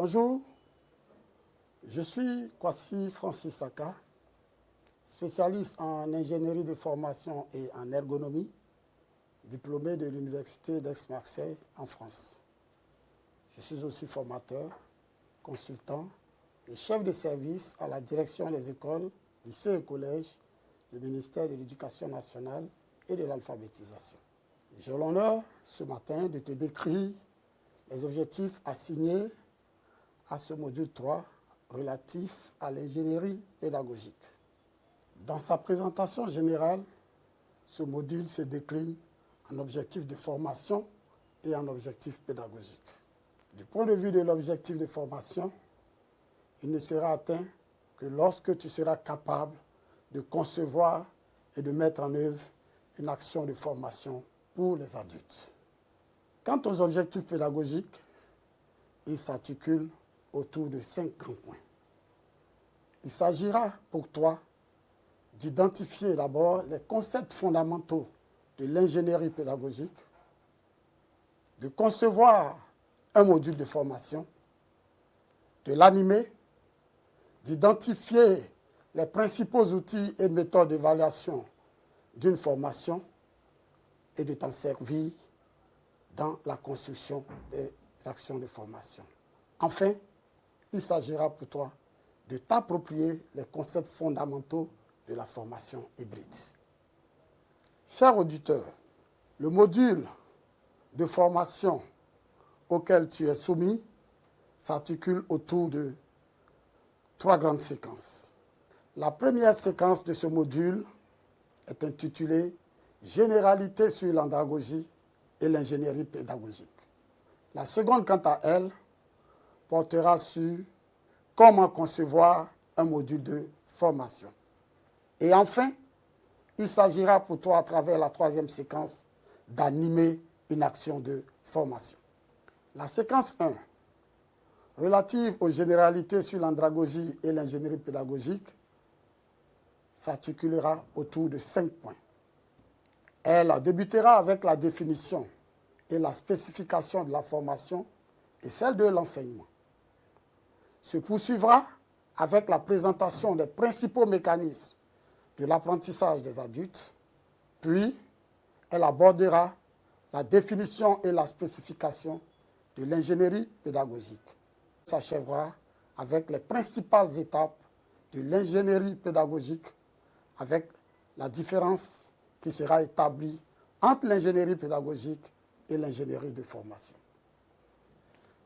Bonjour, je suis Kwasi Francis Saka, spécialiste en ingénierie de formation et en ergonomie, diplômé de l'Université d'Aix-Marseille en France. Je suis aussi formateur, consultant et chef de service à la direction des écoles, lycées et collèges du ministère de l'Éducation nationale et de l'alphabétisation. J'ai l'honneur ce matin de te décrire les objectifs assignés à ce module 3 relatif à l'ingénierie pédagogique. Dans sa présentation générale, ce module se décline en objectifs de formation et en objectifs pédagogiques. Du point de vue de l'objectif de formation, il ne sera atteint que lorsque tu seras capable de concevoir et de mettre en œuvre une action de formation pour les adultes. Quant aux objectifs pédagogiques, ils s'articulent autour de 5 grands points. Il s'agira pour toi d'identifier d'abord les concepts fondamentaux de l'ingénierie pédagogique, de concevoir un module de formation, de l'animer, d'identifier les principaux outils et méthodes d'évaluation d'une formation et de t'en servir dans la construction des actions de formation. Enfin, il s'agira pour toi de t'approprier les concepts fondamentaux de la formation hybride. Chers auditeurs, le module de formation auquel tu es soumis s'articule autour de 3 grandes séquences. La première séquence de ce module est intitulée « Généralité sur l'andragogie et l'ingénierie pédagogique ». La seconde, quant à elle, portera sur comment concevoir un module de formation. Et enfin, il s'agira pour toi, à travers la troisième séquence, d'animer une action de formation. La séquence 1, relative aux généralités sur l'andragogie et l'ingénierie pédagogique, s'articulera autour de 5 points. Elle débutera avec la définition et la spécification de la formation et celle de l'enseignement. Se poursuivra avec la présentation des principaux mécanismes de l'apprentissage des adultes, puis elle abordera la définition et la spécification de l'ingénierie pédagogique. S'achèvera avec les principales étapes de l'ingénierie pédagogique, avec la différence qui sera établie entre l'ingénierie pédagogique et l'ingénierie de formation.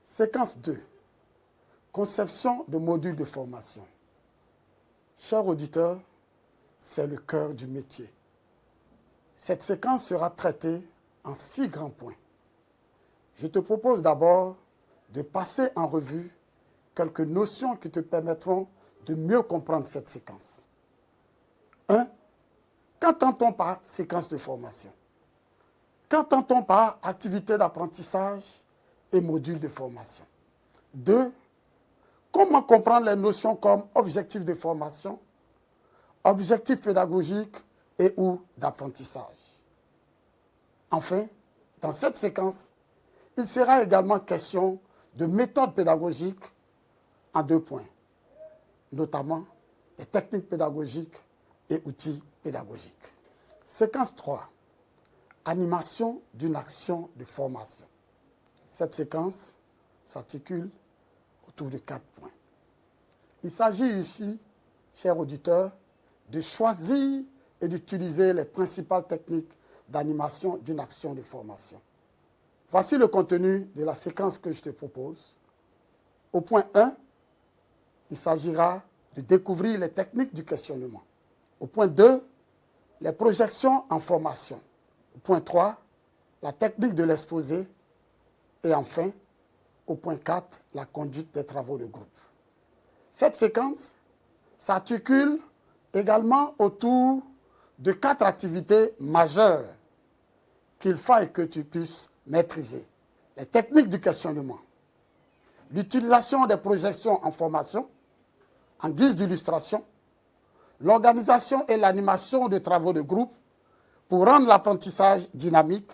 Séquence 2. Conception de modules de formation. Chers auditeurs, c'est le cœur du métier. Cette séquence sera traitée en 6 grands points. Je te propose d'abord de passer en revue quelques notions qui te permettront de mieux comprendre cette séquence. 1. Qu'entend-on par séquence de formation? Qu'entend-on par activité d'apprentissage et module de formation? 2. Comment comprendre les notions comme objectif de formation, objectif pédagogique et ou d'apprentissage? Enfin, dans cette séquence, il sera également question de méthode pédagogique en 2 points, notamment les techniques pédagogiques et outils pédagogiques. Séquence 3. Animation d'une action de formation. Cette séquence s'articule autour de 4 points. Il s'agit ici, chers auditeurs, de choisir et d'utiliser les principales techniques d'animation d'une action de formation. Voici le contenu de la séquence que je te propose. Au point 1, il s'agira de découvrir les techniques du questionnement. Au point 2, les projections en formation. Au point 3, la technique de l'exposé. Et enfin, au point 4, la conduite des travaux de groupe. Cette séquence s'articule également autour de 4 activités majeures qu'il faille que tu puisses maîtriser. Les techniques du questionnement, l'utilisation des projections en formation, en guise d'illustration, l'organisation et l'animation de travaux de groupe pour rendre l'apprentissage dynamique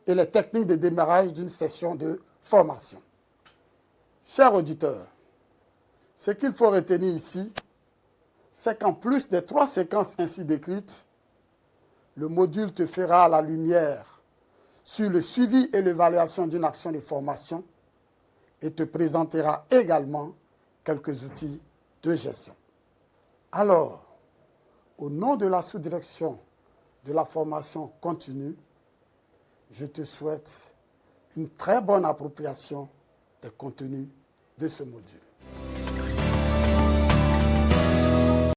et les techniques de démarrage d'une session de formation. Chers auditeurs, ce qu'il faut retenir ici, c'est qu'en plus des 3 séquences ainsi décrites, le module te fera la lumière sur le suivi et l'évaluation d'une action de formation et te présentera également quelques outils de gestion. Alors, au nom de la sous-direction de la formation continue, je te souhaite une très bonne appropriation des contenus de ce module.